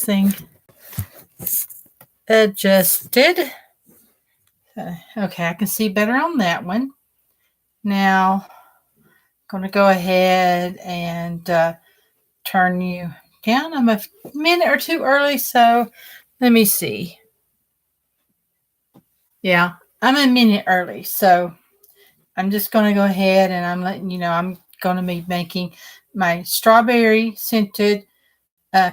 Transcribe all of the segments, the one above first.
thing adjusted. Okay, I can see better on that one. Now, I'm going to go ahead and turn you down. I'm a minute or two early, so let me see. Yeah, I'm a minute early, so I'm just going to go ahead and I'm letting you know I'm going to be making my strawberry scented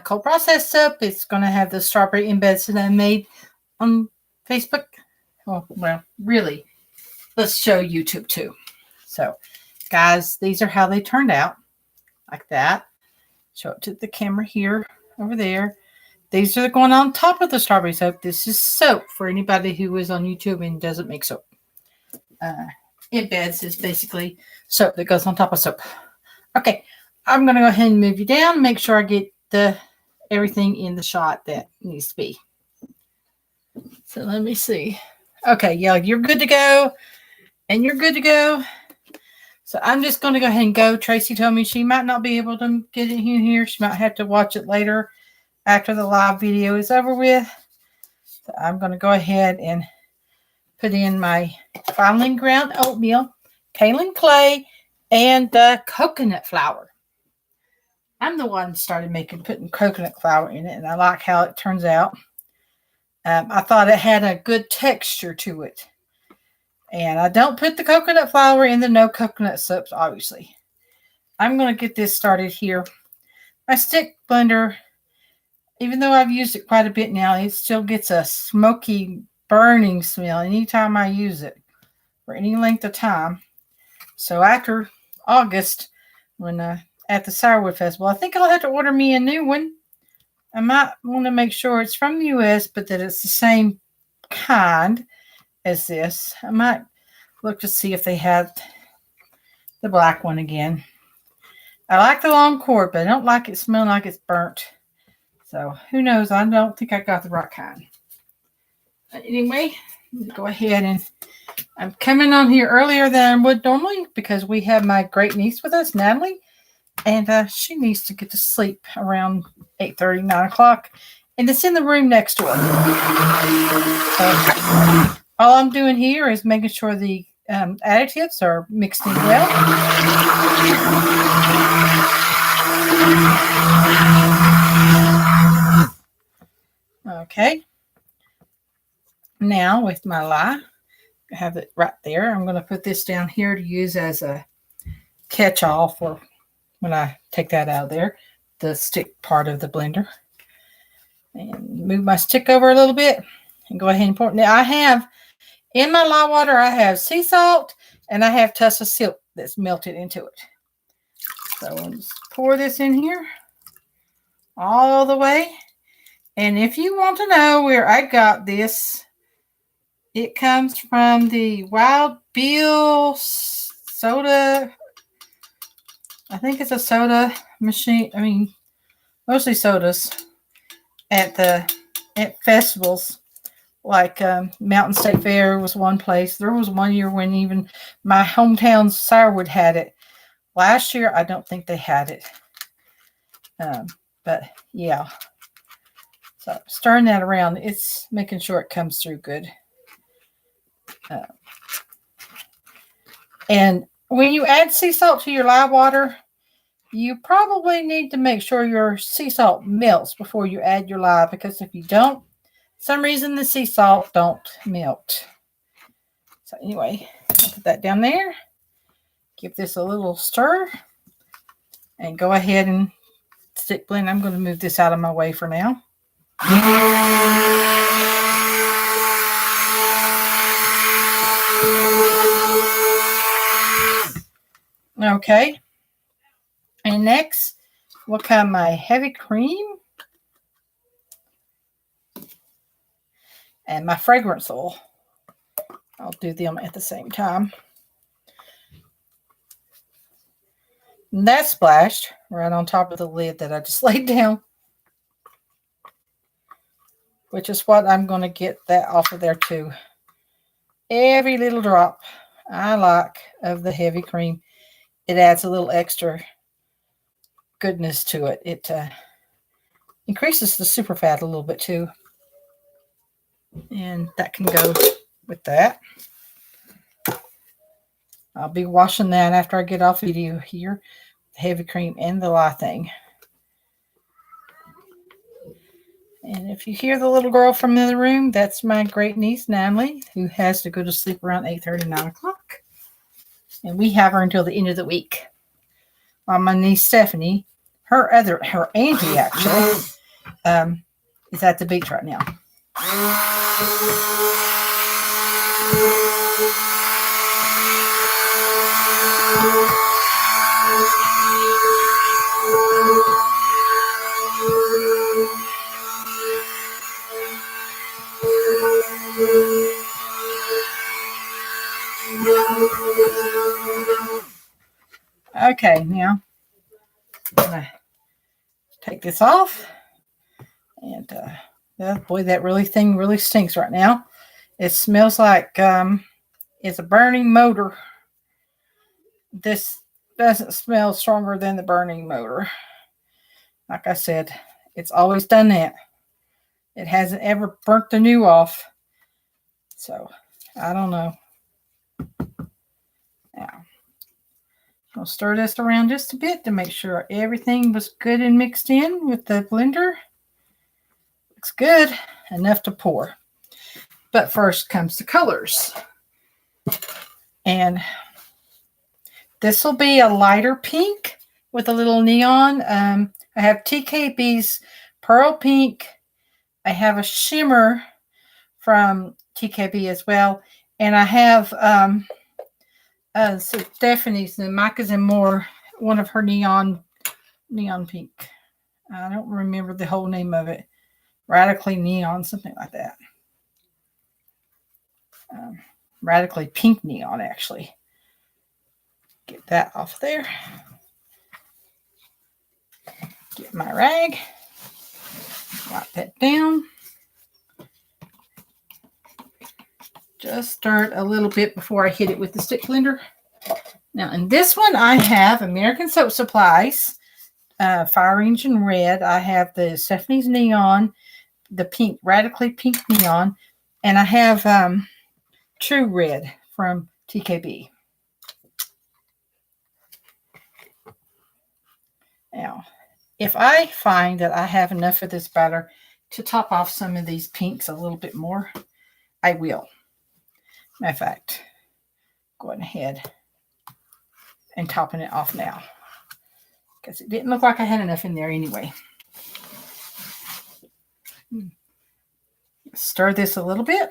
cold processed soap. It's going to have the strawberry embeds that I made on Facebook. Oh, well, really, let's show YouTube too. So, guys, these are how they turned out, like that. Show it to the camera here, over there. These are going on top of the strawberry soap. This is soap for anybody who is on YouTube and doesn't make soap. Embeds is basically soap that goes on top of soap. Okay, I'm going to go ahead and move you down, make sure I get everything in the shot that needs to be. So let me see. Okay, yeah, you're good to go, and you're good to go. So I'm just going to go ahead and go. Tracy told me she might not be able to get it in here. She might have to watch it later after the live video is over with. So I'm going to go ahead and put in my finely ground oatmeal, kaolin clay, and coconut flour. I'm the one that started putting coconut flour in it, and I like how it turns out. I thought it had a good texture to it. And I don't put the coconut flour in the no coconut soaps, obviously. I'm going to get this started here. My stick blender, even though I've used it quite a bit now, it still gets a smoky, burning smell anytime I use it for any length of time. So after August, when at the Sourwood Festival, I think I'll have to order me a new one. I might want to make sure it's from the U.S., but that it's the same kind as this. I might look to see if they have the black one again. I like the long cord, but I don't like it smelling like it's burnt. So who knows? I don't think I got the right kind. But anyway, go ahead and I'm coming on here earlier than I would normally because we have my great niece with us, Natalie, and she needs to get to sleep around 8:30, 9 o'clock, and it's in the room next to us. So all I'm doing here is making sure the additives are mixed in well. Okay. Now with my lye, I have it right there. I'm going to put this down here to use as a catch-all for when I take that out of there, the stick part of the blender. And move my stick over a little bit and go ahead and pour it. Now I have, in my lye water, I have sea salt and I have tussa silk that's melted into it. So I'll just pour this in here all the way. And if you want to know where I got this, it comes from the Wild Bill soda. I think it's a soda machine. I mean, mostly sodas at festivals. Like Mountain State Fair was one place. There was one year when even my hometown Sourwood had it. Last year, I don't think they had it. But yeah. So stirring that around, it's making sure it comes through good. And when you add sea salt to your lye water, you probably need to make sure your sea salt melts before you add your lye, because if you don't, for some reason the sea salt don't melt. So anyway, I'll put that down there. Give this a little stir. And go ahead and stick blend. I'm going to move this out of my way for now. Okay. And next will come my heavy cream and my fragrance oil. I'll do them at the same time. And that splashed right on top of the lid that I just laid down, which is what I'm going to get that off of there too. Every little drop I like of the heavy cream. It adds a little extra goodness to it. increases the super fat a little bit too. And that can go with that. I'll be washing that after I get off video here. The heavy cream and the lye thing. And if you hear the little girl from the other room, that's my great niece, Natalie, who has to go to sleep around 8:30, 9 o'clock. And we have her until the end of the week. While my niece, Stephanie, her auntie actually, is at the beach right now. Okay, now I'm going to take this off. And oh boy, that thing really stinks right now. It smells like it's a burning motor. This doesn't smell stronger than the burning motor. Like I said, it's always done that. It hasn't ever burnt the new off. So, I don't know. Now, I'll stir this around just a bit to make sure everything was good and mixed in with the blender. Looks good. Enough to pour. But first comes the colors. And this will be a lighter pink with a little neon. I have TKB's Pearl Pink. I have a shimmer from TKB as well. And I have Stephanie's, the Micah's and More, one of her neon pink. I don't remember the whole name of it. Radically Neon, something like that. Radically Pink Neon, actually. Get that off there. Get my rag. Wipe that down. Just stir it a little bit before I hit it with the stick blender. Now, in this one, I have American Soap Supplies, Fire Engine Red. I have the Stephanie's Neon, the pink, Radically Pink Neon, and I have True Red from TKB. Now, if I find that I have enough of this batter to top off some of these pinks a little bit more, I will. Matter of fact, going ahead and topping it off now, because it didn't look like I had enough in there anyway. Stir this a little bit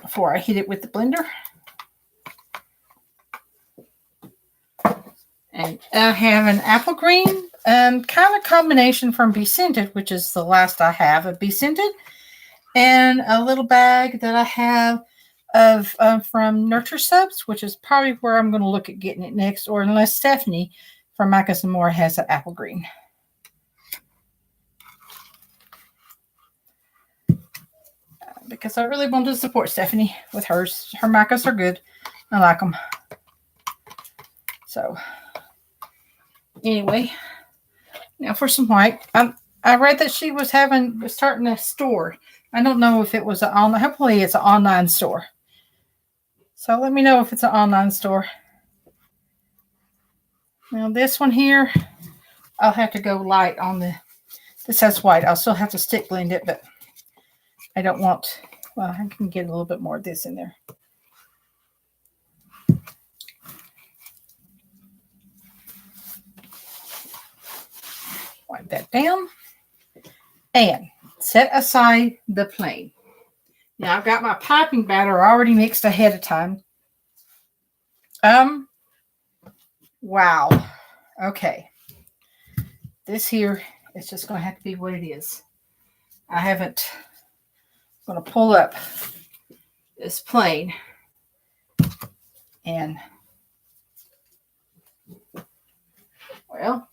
before I hit it with the blender. And I have an apple green, kind of combination from Be Scented, which is the last I have of Be Scented, and a little bag that I have of from Nurture Subs, which is probably where I'm going to look at getting it next, or unless Stephanie from Micah's and More has an apple green. Because I really want to support Stephanie with hers. Her Micah's are good. I like them. So, anyway, now for some white. I read that she was starting a store. I don't know if it was an online. Hopefully, it's an online store. So let me know if it's an online store. Now this one here, I'll have to go light on the. This has white. I'll still have to stick blend it, but I don't want. Well, I can get a little bit more of this in there. Wipe that down. And set aside the plain. Now I've got my piping batter already mixed ahead of time. Wow. Okay. This here is just going to have to be what it is. I'm going to pull up this plain and, well,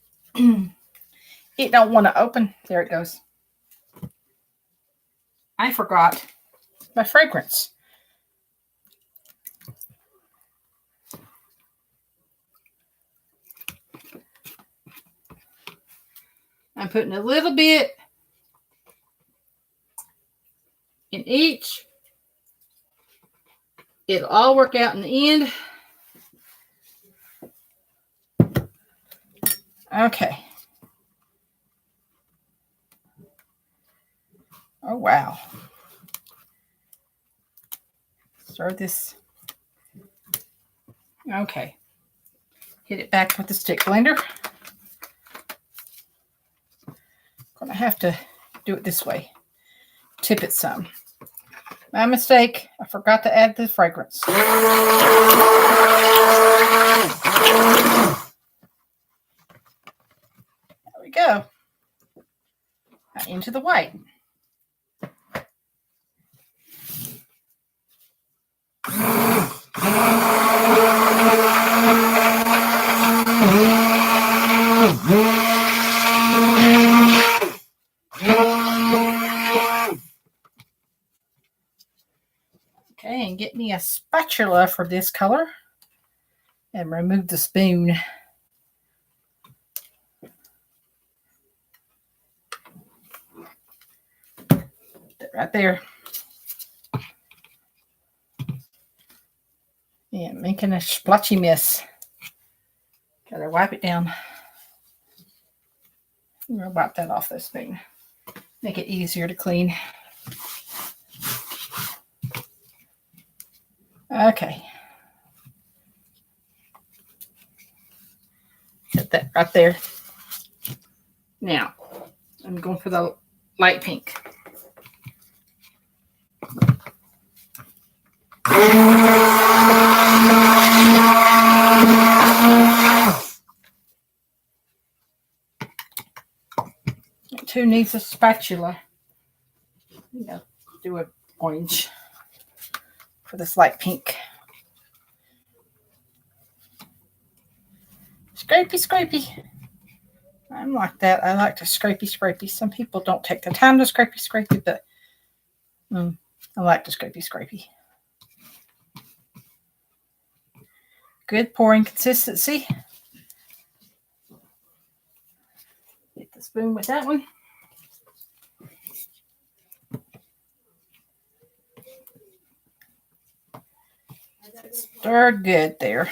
it don't want to open. There it goes. I forgot my fragrance. I'm putting a little bit in each. It'll all work out in the end. Okay. Oh, wow. Stir this. Okay. Hit it back with the stick blender. I'm going to have to do it this way. Tip it some. My mistake. I forgot to add the fragrance. There we go. Now into the white. Okay, and get me a spatula for this color and remove the spoon. Right there. Yeah, making a splotchy mess. Gotta wipe it down. I'm gonna wipe that off the spoon. Make it easier to clean. Okay. Get that right there. Now, I'm going for the light pink. Who needs a spatula? You know, do an orange for this light pink. Scrapey, scrapey. I'm like that. I like to scrapey, scrapey. Some people don't take the time to scrapey, scrapey, but I like to scrapey, scrapey. Good pouring consistency. Get the spoon with that one. Stir good there.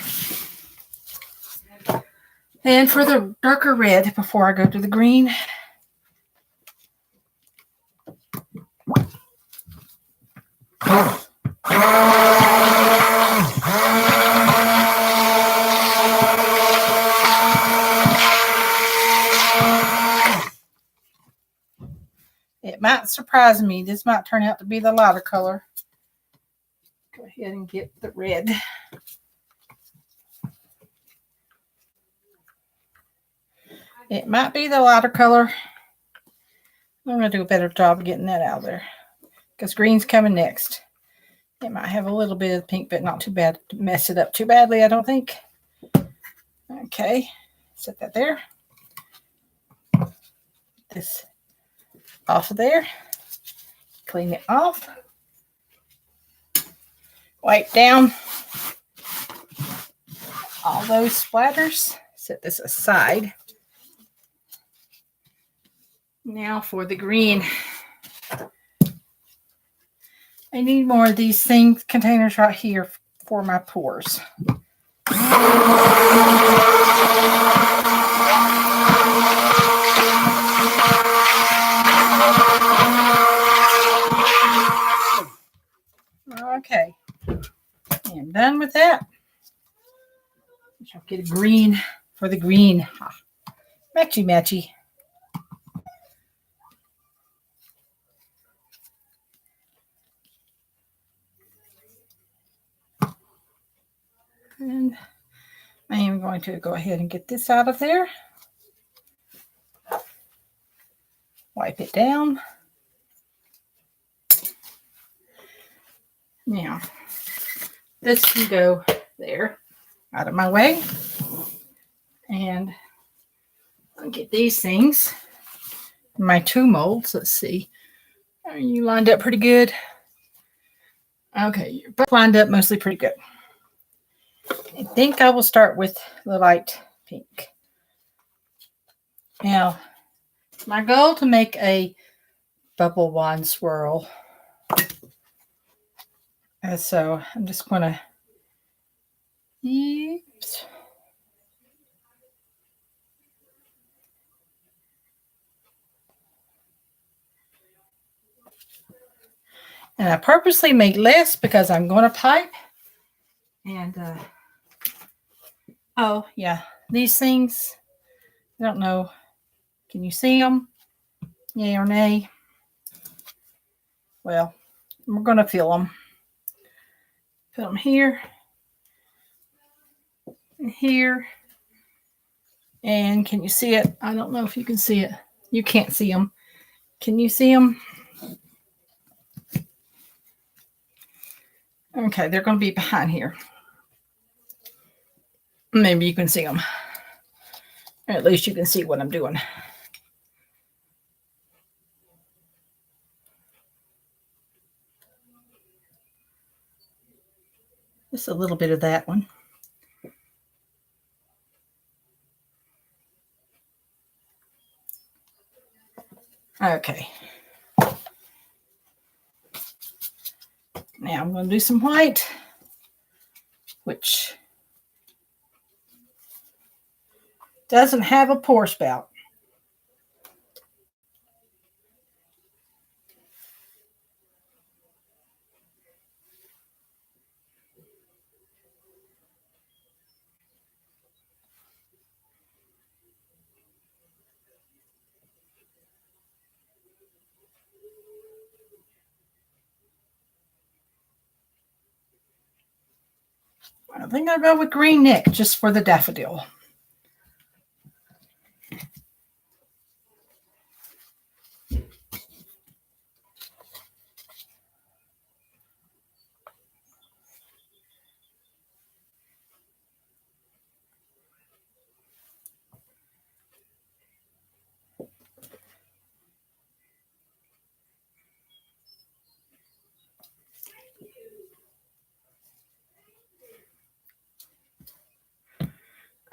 And for the darker red, before I go to the green, it might surprise me. This might turn out to be the lighter color. Go ahead and get the red. It might be the lighter color. I'm going to do a better job of getting that out of there, because green's coming next. It might have a little bit of pink, but not too bad to mess it up too badly, I don't think. Okay, set that there. This off of there. Clean it off. Wipe down all those splatters. Set this aside. Now for the green. I need more of these containers right here for my pours. Okay, and done with that. I'll get a green for the green. Matchy, matchy. And I am going to go ahead and get this out of there. Wipe it down. Now, this can go there, out of my way. And I'll get these things. My 2 molds, let's see. Are you lined up pretty good? Okay, you're both lined up mostly pretty good. I think I will start with the light pink. Now, my goal to make a bubble wand swirl. And so I'm just going to, oops. And I purposely made less because I'm going to pipe. And, oh, yeah, these things, I don't know. Can you see them? Yay or nay? Well, we're going to fill them. Put them here. And here. And can you see it? I don't know if you can see it. You can't see them. Can you see them? Okay, they're going to be behind here. Maybe you can see them. Or at least you can see what I'm doing. Just a little bit of that one. Okay. Now I'm going to do some white, which doesn't have a pour spout. I think I'll go with green neck just for the daffodil.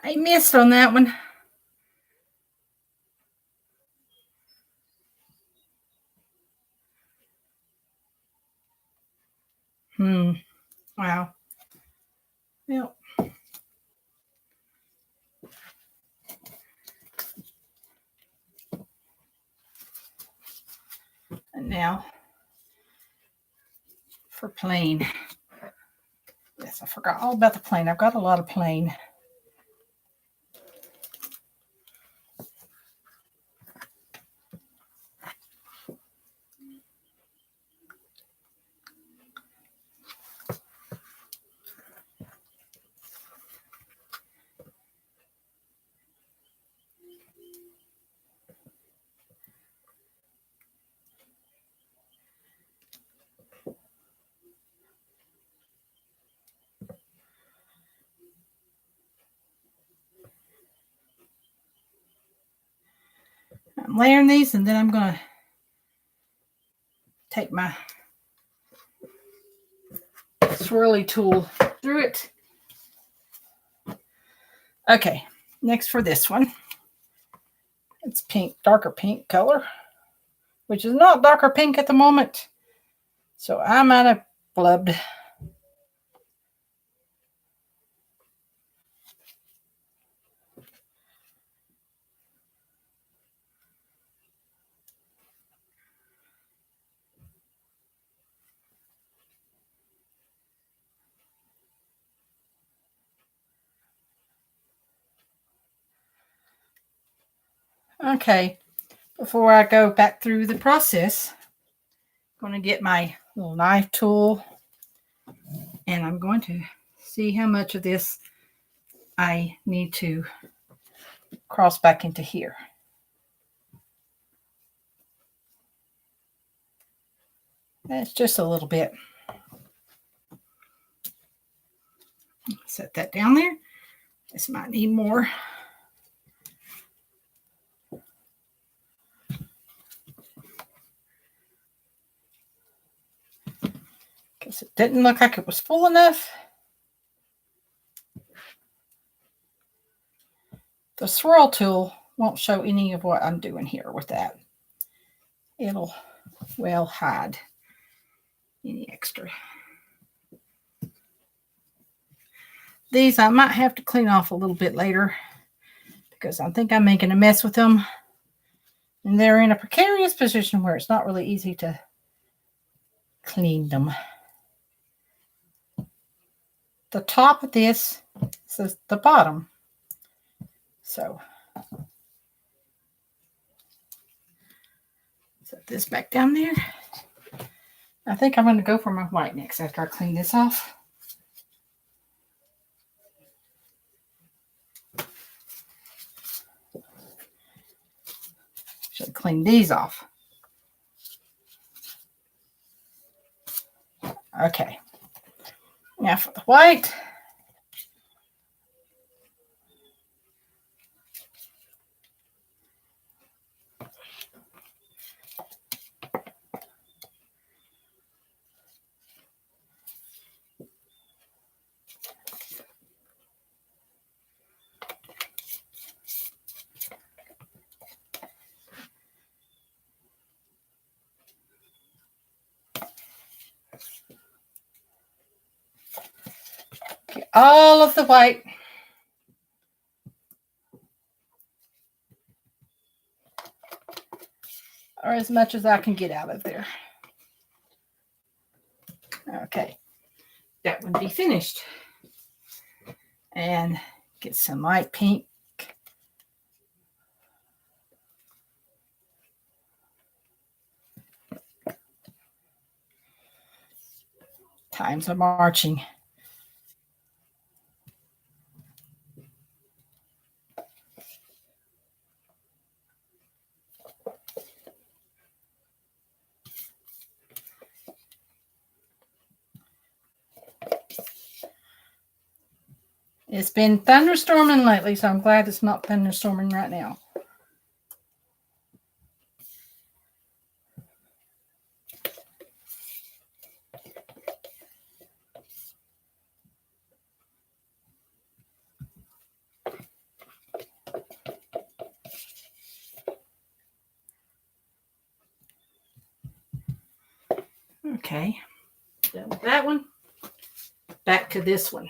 I missed on that one. Wow. Well. And now for plain. Yes, I forgot all about the plain. I've got a lot of plain. I'm layering these, and then I'm going to take my swirly tool through it. Okay, next for this one. It's pink, darker pink color, which is not darker pink at the moment. So I might have blubbed. Okay, before I go back through the process, I'm going to get my little knife tool, and I'm going to see how much of this I need to cross back into here. That's just a little bit. Set that down there. This might need more. Because it didn't look like it was full enough. The swirl tool won't show any of what I'm doing here with that. It'll well hide any extra. These I might have to clean off a little bit later because I think I'm making a mess with them. And they're in a precarious position where it's not really easy to clean them. The top of this is the bottom. So set this back down there. I think I'm going to go for my white next after I clean this off. Should clean these off. Okay. Now for the white. Get all of the white. Or as much as I can get out of there. Okay. That would be finished. And get some light pink. Times are marching. It's been thunderstorming lately, so I'm glad it's not thunderstorming right now. Okay, done with that one. Back to this one.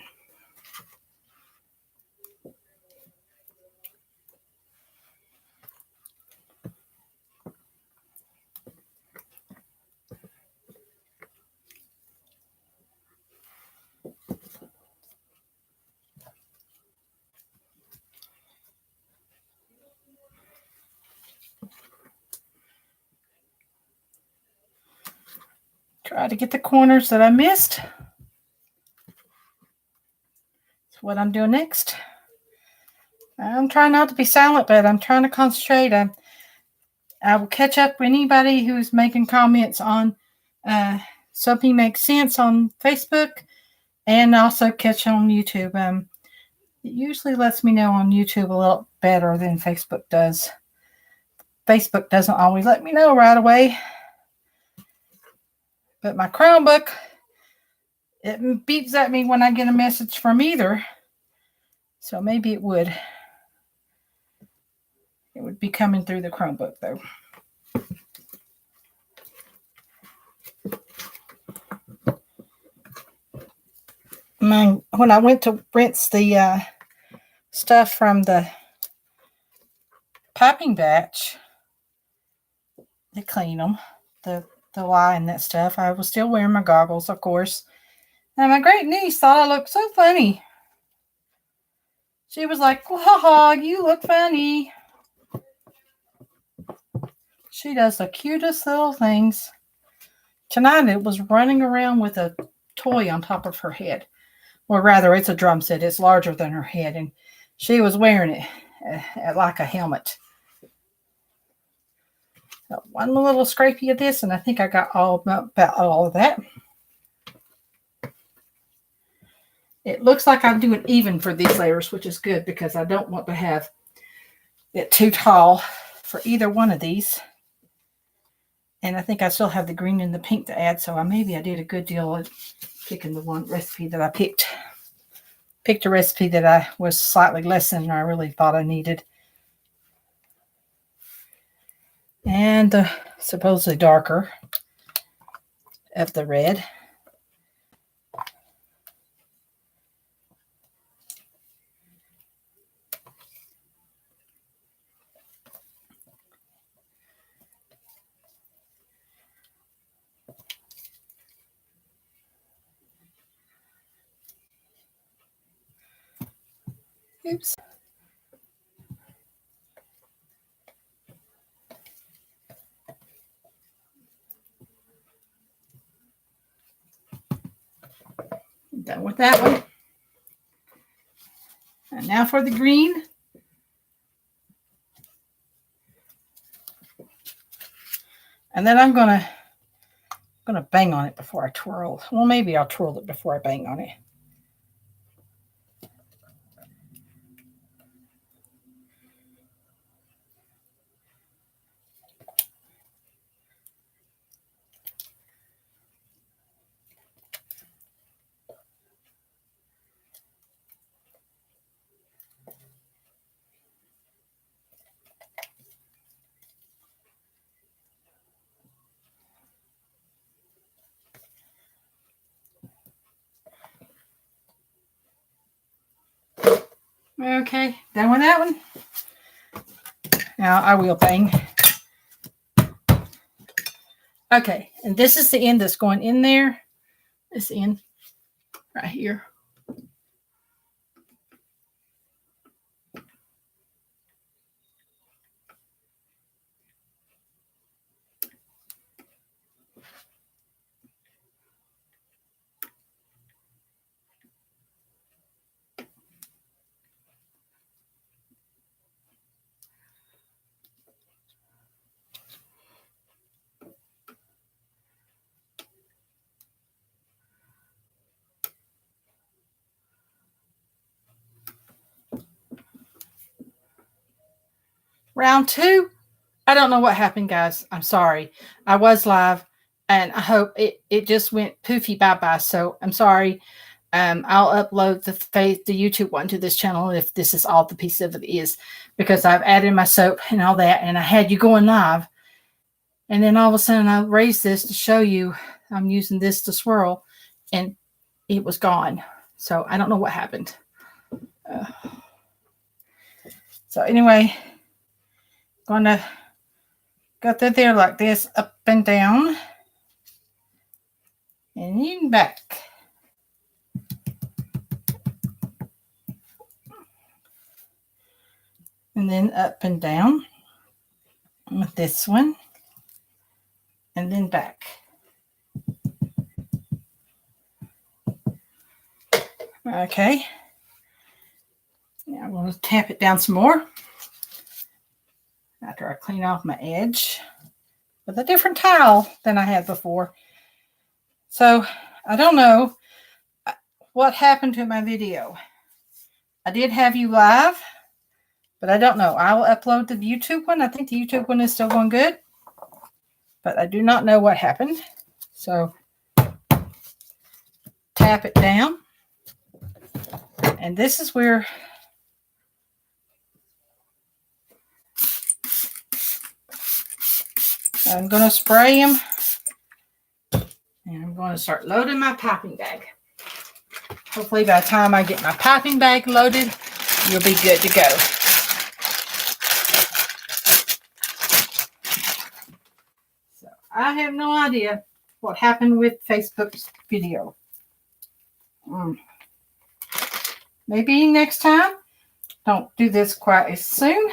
Try to get the corners that I missed. That's what I'm doing next. I'm trying not to be silent, but I'm trying to concentrate. I will catch up with anybody who's making comments on Something Makes Sense on Facebook, and also catch on YouTube. It usually lets me know on YouTube a little better than Facebook does. Facebook doesn't always let me know right away. But my Chromebook, it beeps at me when I get a message from either. So maybe it would. It would be coming through the Chromebook, though. When I went to rinse the stuff from the piping batch to clean them, the lye and that stuff, I was still wearing my goggles, of course. And my great niece thought I looked so funny. She was like, "Wow, you look funny." She does the cutest little things. Tonight it was running around with a toy on top of her head. Or rather, it's a drum set. It's larger than her head. And she was wearing it like a helmet. One little scrapey of this, and I think I got about all of that. It looks like I'm doing even for these layers, which is good because I don't want to have it too tall for either one of these. And I think I still have the green and the pink to add, so maybe I did a good deal of picking the one recipe that I picked. Picked a recipe that I was slightly less than I really thought I needed. and the supposedly darker of the red. Oops. Done with that one. And now for the green. And then I'm gonna bang on it before I twirl. Well, maybe I'll twirl it before I bang on it. Okay, done with that one. Now I will bang. Okay, and this is the end that's going in there. This end right here. Round two. I don't know what happened, guys. I'm sorry. I was live, and I hope it just went poofy bye-bye. So I'm sorry. I'll upload the YouTube one to this channel if this is all the piece of it is, because I've added my soap and all that, and I had you going live, and then all of a sudden I raised this to show you I'm using this to swirl, and it was gone. So I don't know what happened. So anyway, gonna go through there like this, up and down, and in back. And then up and down with this one, and then back. Okay. Now I'm going to tap it down some more after I clean off my edge with a different towel than I had before. So I don't know what happened to my video. I did have you live, but I don't know. I will upload the YouTube one. I think the YouTube one is still going good, but I do not know what happened. So tap it down. And this is where I'm going to spray them, and I'm going to start loading my piping bag. Hopefully by the time I get my piping bag loaded, you'll be good to go. So I have no idea what happened with Facebook's video. Maybe next time, don't do this quite as soon.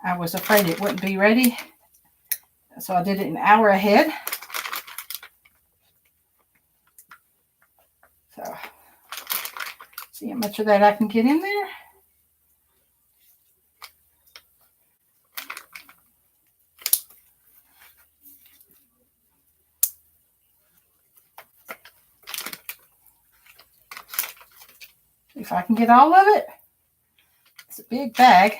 I was afraid it wouldn't be ready, so I did it an hour ahead. So, see how much of that I can get in there. If I can get all of it. It's a big bag.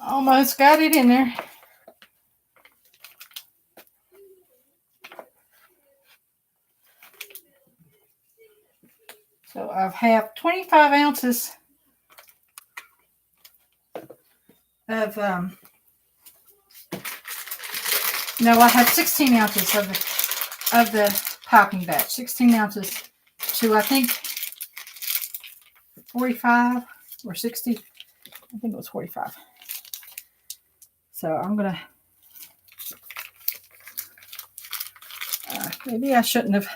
Almost got it in there. So I have 25 ounces of, no, I have 16 ounces of the piping batch. 16 ounces to, I think, 45 or 60. I think it was 45. So I'm going to, maybe I shouldn't have.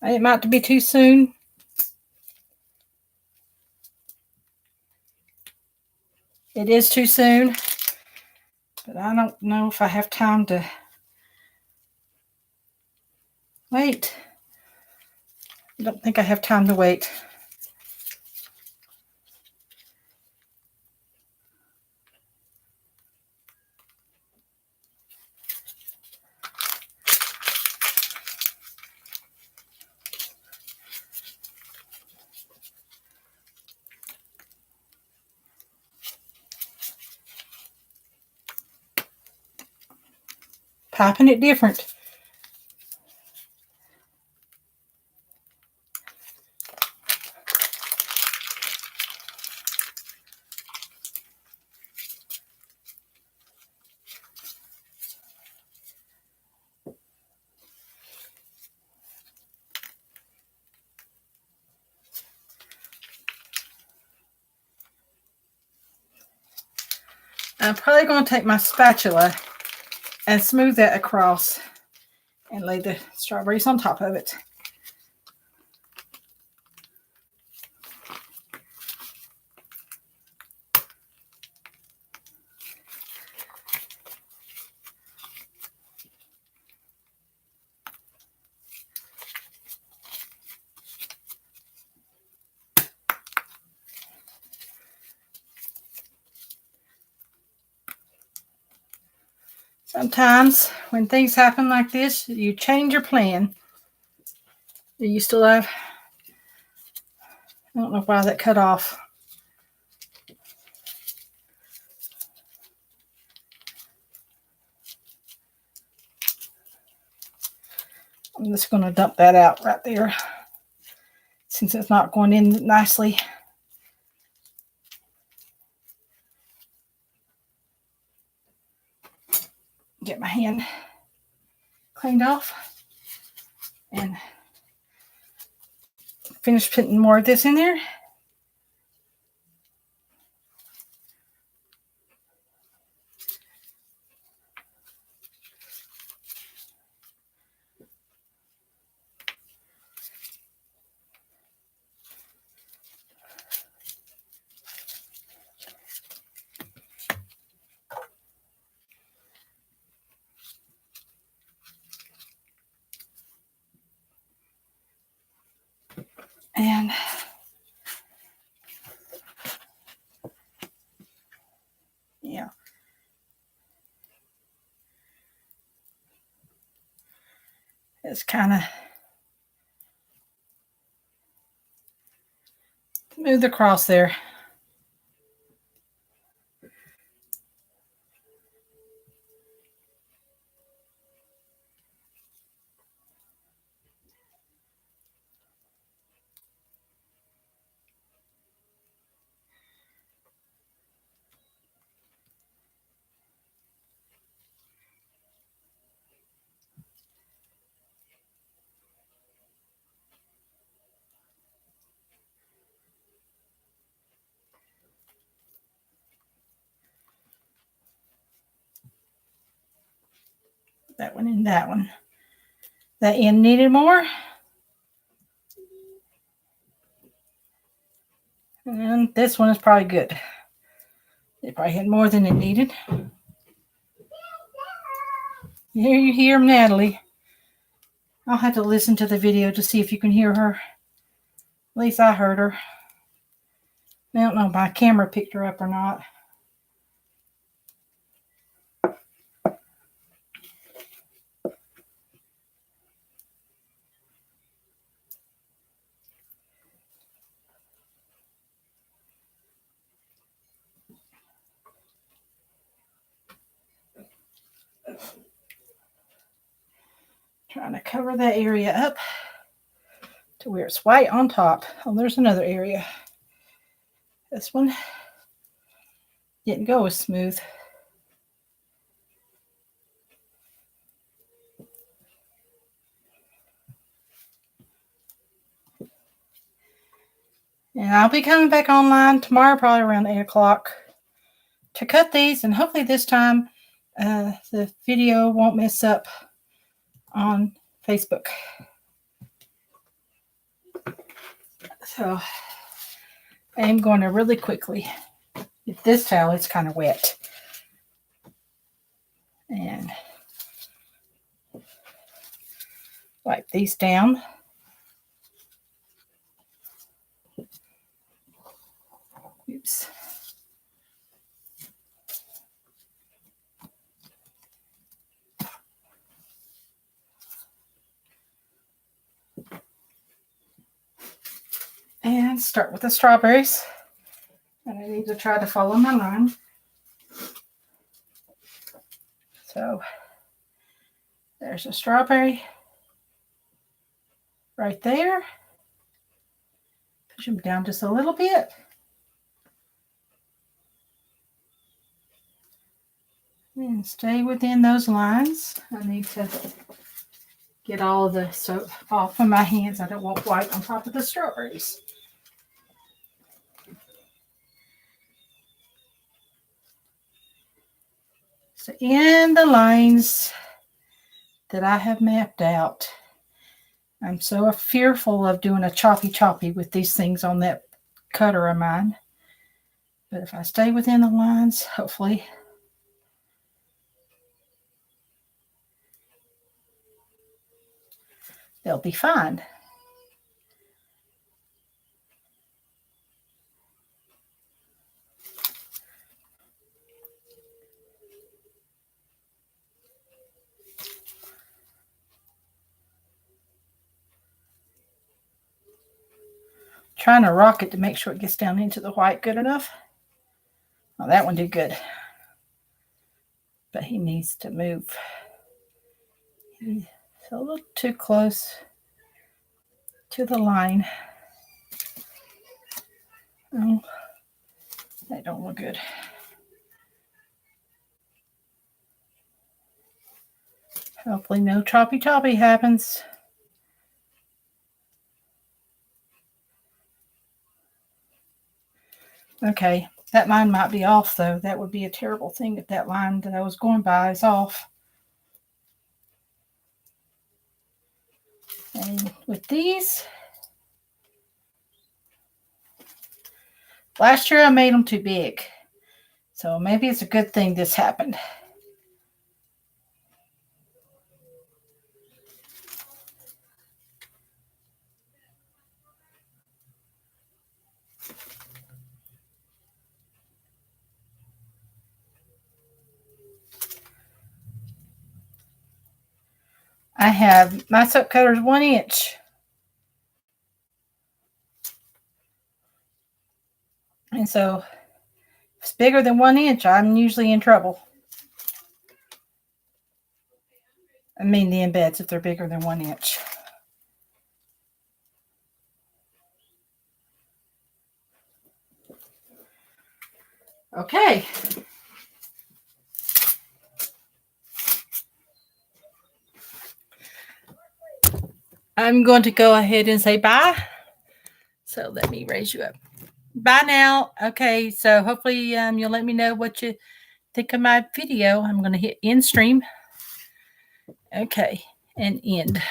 It might be too soon. It is too soon. But I don't know if I have time to wait. I don't think I have time to wait. Piping it different. I'm probably going to take my spatula and smooth that across and lay the strawberries on top of it. Sometimes when things happen like this, you change your plan. You still have, I don't know why that cut off. I'm just going to dump that out right there since it's not going in nicely. Get my hand cleaned off and finish putting more of this in there. And yeah. It's kind of smooth across there. That one and that one. That end needed more. And this one is probably good. It probably had more than it needed. Here you hear Natalie. I'll have to listen to the video to see if you can hear her. At least I heard her. I don't know if my camera picked her up or not. trying to cover that area up to where it's white on top. Oh, there's another area. This one didn't go as smooth. And I'll be coming back online tomorrow, probably around 8 o'clock, to cut these. And hopefully this time the video won't mess up on Facebook. So I'm going to really quickly get this towel. It's kind of wet. And wipe these down. Oops. And start with the strawberries. And I need to try to follow my line. So there's a strawberry right there. Push them down just a little bit. And stay within those lines. I need to get all of the soap off of my hands. I don't want white on top of the strawberries. So in the lines that I have mapped out, I'm so fearful of doing a choppy with these things on that cutter of mine. But if I stay within the lines, hopefully they'll be fine. Trying to rock it to make sure it gets down into the white good enough. Oh, that one did good. But he needs to move. He's a little too close to the line. Oh, that don't look good. Hopefully no choppy happens. Okay, that line might be off though. That would be a terrible thing if that line that I was going by is off. And with these, last year I made them too big. So maybe it's a good thing this happened. I have my soap cutters 1 inch. And so if it's bigger than 1 inch, I'm usually in trouble. I mean the embeds if they're bigger than 1 inch. Okay. I'm going to go ahead and say bye. So let me raise you up. Bye now. Okay, so hopefully you'll let me know what you think of my video. I'm going to hit end stream. Okay, and end.